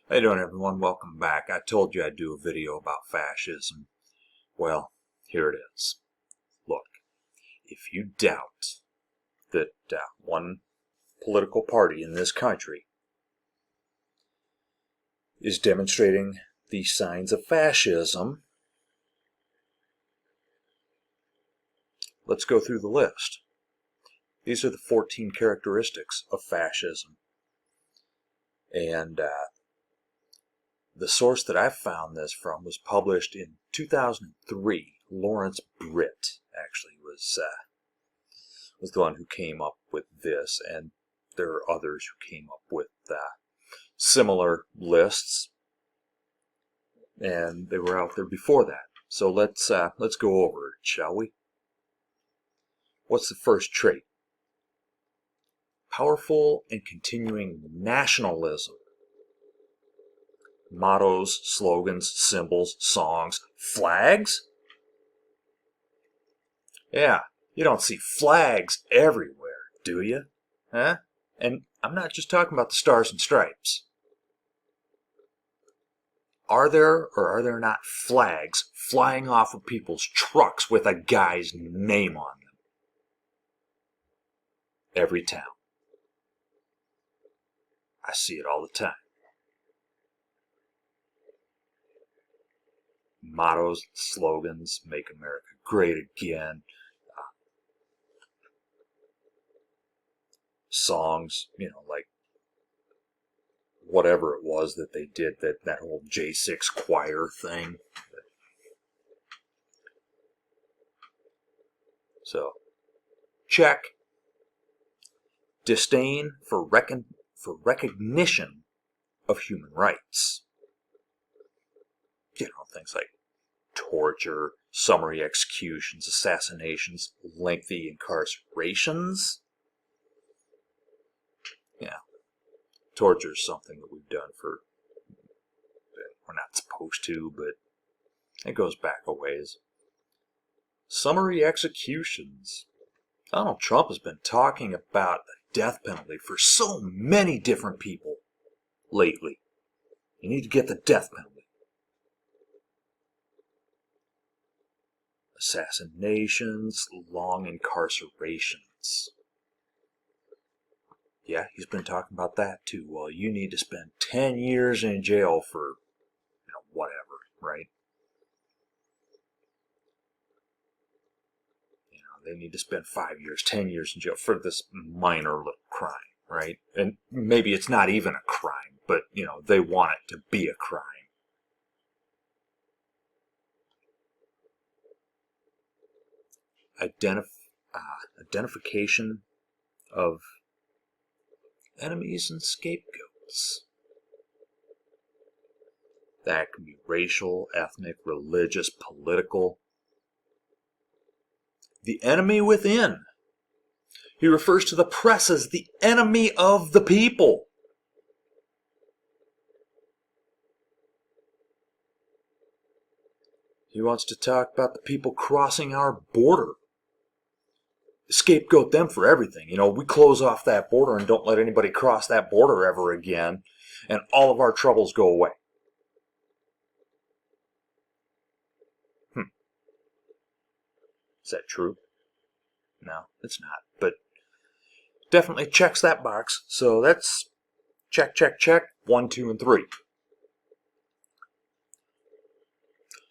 How you doing, everyone? Welcome back. I told you I'd do a video about fascism. Well, here it is. Look, if you doubt that one political party in this country is demonstrating the signs of fascism, let's go through the list. These are the 14 characteristics of fascism. And the source that I found this from was published in 2003. Lawrence Britt actually was the one who came up with this, and there are others who came up with similar lists, and they were out there before that. So let's go over it, shall we? What's the first trait? Powerful and continuing nationalism. Mottos, slogans, symbols, songs, flags? Yeah, you don't see flags everywhere, do you? Huh? And I'm not just talking about the stars and stripes. Are there or are there not flags flying off of people's trucks with a guy's name on them? Every town. I see it all the time. Mottos, slogans, make America great again. Songs, like whatever it was that they did, that whole J6 choir thing. So, check. Disdain for recognition of human rights. Things like torture, summary executions, assassinations, lengthy incarcerations. Yeah, torture is something that we've done that we're not supposed to, but it goes back a ways. Summary executions. Donald Trump has been talking about the death penalty for so many different people lately. You need to get the death penalty. Assassinations, long incarcerations. Yeah, he's been talking about that too. Well, you need to spend 10 years in jail for, whatever, right? They need to spend 5 years, 10 years in jail for this minor little crime, right? And maybe it's not even a crime, but, they want it to be a crime. Identification of enemies and scapegoats. That can be racial, ethnic, religious, political. The enemy within. He refers to the press as the enemy of the people. He wants to talk about the people crossing our border. Scapegoat them for everything. We close off that border and don't let anybody cross that border ever again, and all of our troubles go away. Is that true? No, it's not. But definitely checks that box. So that's check, check, check. 1, 2, and 3.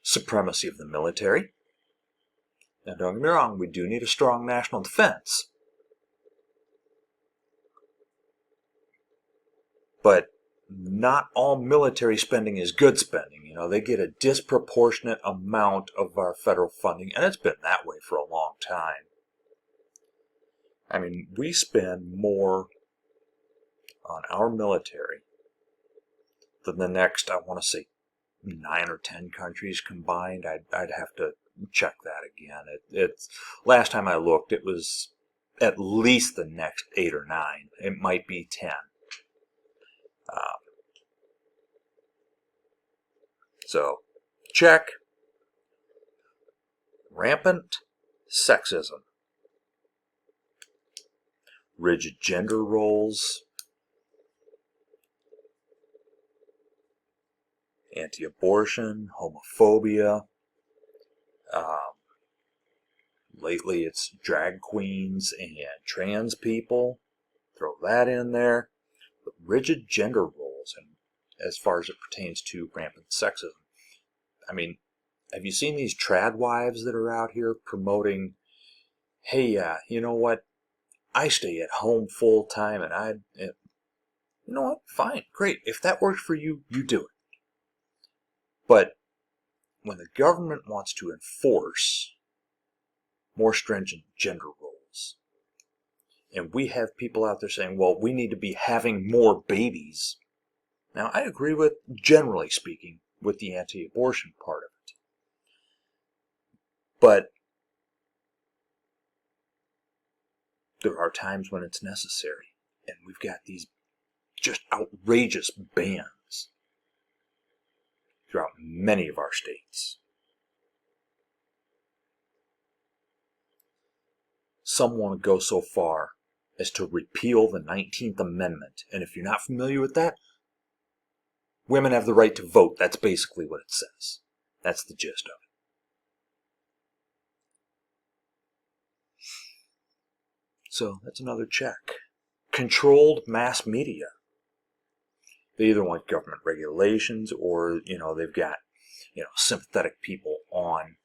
Supremacy of the military. Now, don't get me wrong, we do need a strong national defense. But not all military spending is good spending. They get a disproportionate amount of our federal funding, and it's been that way for a long time. I mean, we spend more on our military than the next, I want to say, 9 or 10 countries combined. I'd have to check that again. It's last time I looked, it was at least the next 8 or 9. It might be 10. So, check. Rampant sexism. Rigid gender roles. anti-abortion, homophobia. Lately it's drag queens and trans people. Throw that in there. But rigid gender roles, and as far as it pertains to rampant sexism. I mean, have you seen these trad wives that are out here promoting, hey, you know what? I stay at home full time, and you know what? Fine, great. If that works for you, you do it. But when the government wants to enforce more stringent gender roles, and we have people out there saying, well, we need to be having more babies. Now, I agree with, generally speaking, with the anti-abortion part of it. But there are times when it's necessary. And we've got these just outrageous bans throughout many of our states. Some want to go so far as to repeal the 19th Amendment. And if you're not familiar with that, women have the right to vote. That's basically what it says. That's the gist of it. So that's another check. Controlled mass media. They either want government regulations or, they've got, sympathetic people on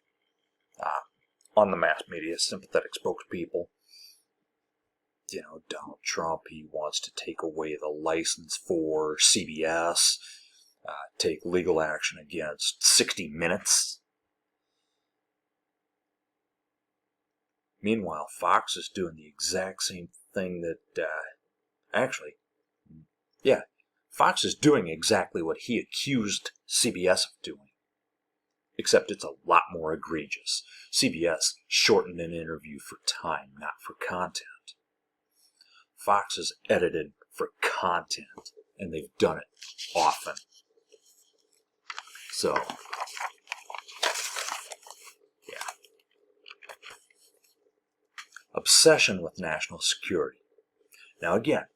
the mass media, sympathetic spokespeople. Donald Trump, he wants to take away the license for CBS, take legal action against 60 Minutes. Meanwhile, Fox is doing the exact same thing that, Fox is doing exactly what he accused CBS of doing. Except it's a lot more egregious. CBS shortened an interview for time, not for content. Fox is edited for content, and they've done it often. So, yeah. Obsession with national security. Now again,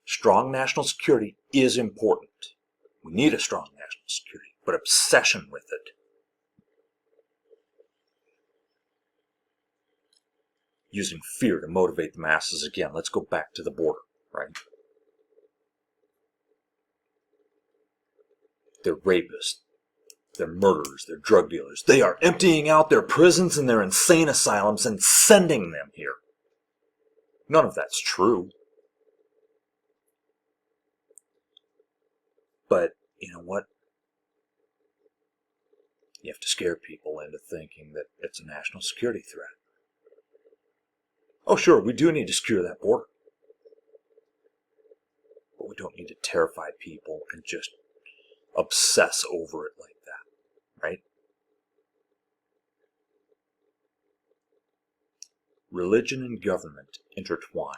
strong national security is important. We need a strong national security, but obsession with it, using fear to motivate the masses, again, let's go back to the border, right? They're rapists, they're murderers, they're drug dealers. They are emptying out their prisons and their insane asylums and sending them here. None of that's true. But, you know what? You have to scare people into thinking that it's a national security threat. Oh, sure, we do need to secure that border. But we don't need to terrify people and just obsess over it like that, right? Religion and government intertwined.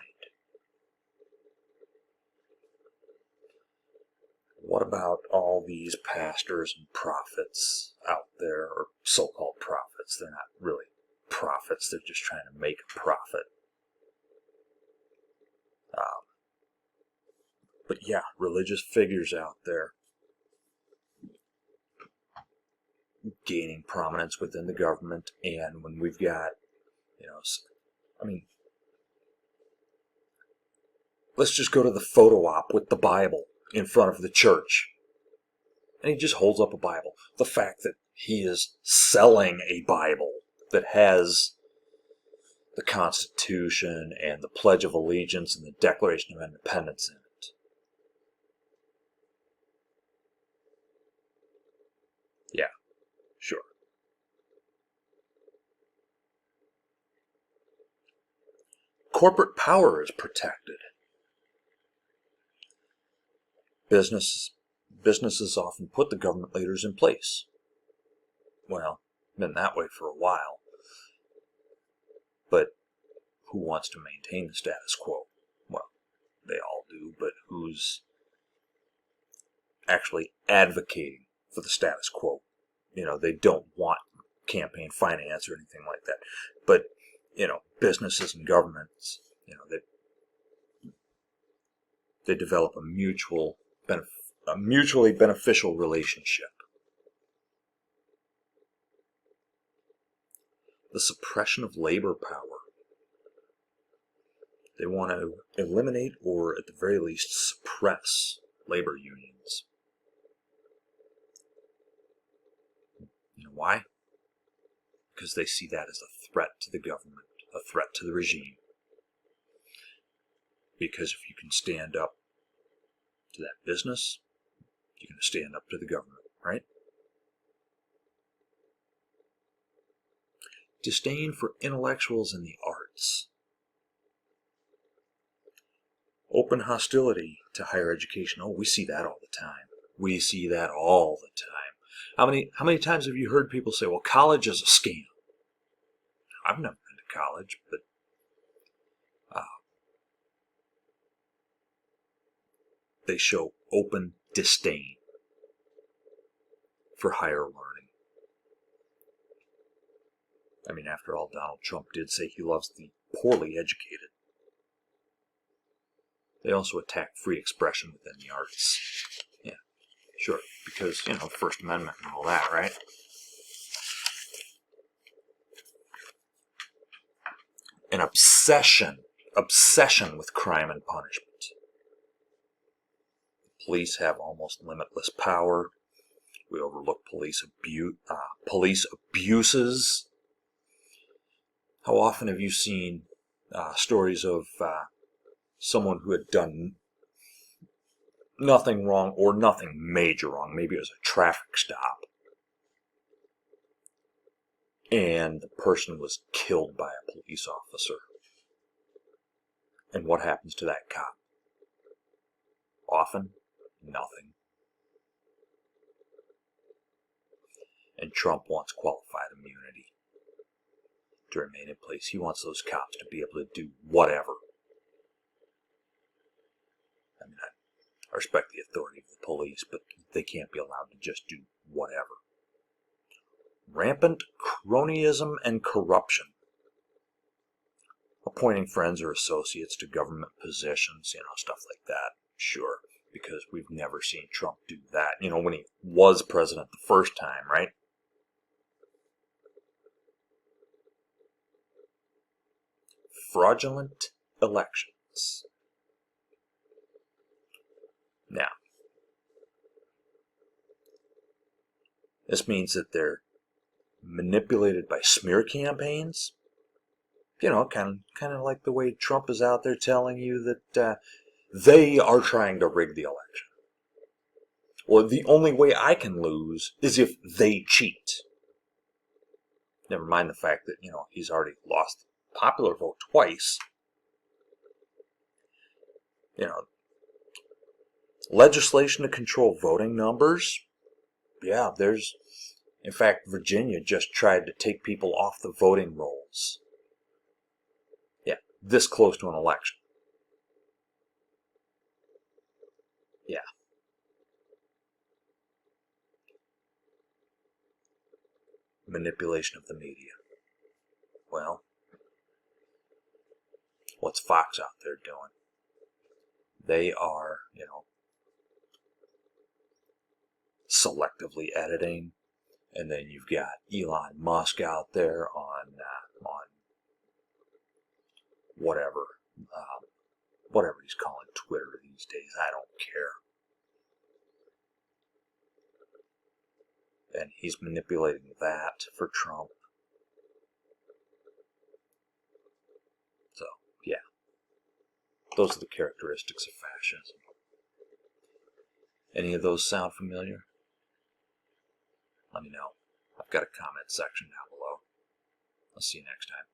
What about all these pastors and prophets out there, or so-called prophets? They're not really prophets, they're just trying to make a profit. But yeah, religious figures out there gaining prominence within the government, and when we've got, let's just go to the photo op with the Bible in front of the church. And he just holds up a Bible. The fact that he is selling a Bible that has the Constitution and the Pledge of Allegiance and the Declaration of Independence in it. Yeah, sure. Corporate power is protected. Businesses often put the government leaders in place. Well, been that way for a while. But who wants to maintain the status quo? Well, they all do, but who's actually advocating for the status quo? They don't want campaign finance or anything like that. But, businesses and governments, they develop a mutually beneficial relationship. the suppression of labor power. They want to eliminate, or at the very least suppress, labor unions. You know why? Because they see that as a threat to the government, a threat to the regime. Because if you can stand up to that business, you're going to stand up to the government, right? Disdain for intellectuals and the arts. Open hostility to higher education. Oh, we see that all the time. We see that all the time. How many times have you heard people say, well, college is a scam? I've never been to college, but they show open disdain for higher learning. I mean, after all, Donald Trump did say he loves the poorly educated. They also attack free expression within the arts. Yeah, sure, because, First Amendment and all that, right? An obsession with crime and punishment. Police have almost limitless power. We overlook police abuses. How often have you seen stories of someone who had done nothing wrong or nothing major wrong? Maybe it was a traffic stop, and the person was killed by a police officer. And what happens to that cop? Often, nothing. And Trump wants qualified immunity to remain in place. He wants those cops to be able to do whatever. I mean, I respect the authority of the police, but they can't be allowed to just do whatever. Rampant cronyism and corruption. Appointing friends or associates to government positions, stuff like that. Sure, because we've never seen Trump do that. When he was president the first time, right? Fraudulent elections. Now, this means that they're manipulated by smear campaigns. Kind of like the way Trump is out there telling you that they are trying to rig the election. Or the only way I can lose is if they cheat. Never mind the fact that, he's already lost the popular vote twice. Legislation to control voting numbers. Yeah, in fact, Virginia just tried to take people off the voting rolls. Yeah, this close to an election. Yeah. Manipulation of the media. Well, what's Fox out there doing? They are, selectively editing, and then you've got Elon Musk out there on whatever he's calling Twitter these days. I don't care. And he's manipulating that for Trump. So, yeah. Those are the characteristics of fascism. Any of those sound familiar? Let me know. I've got a comment section down below. I'll see you next time.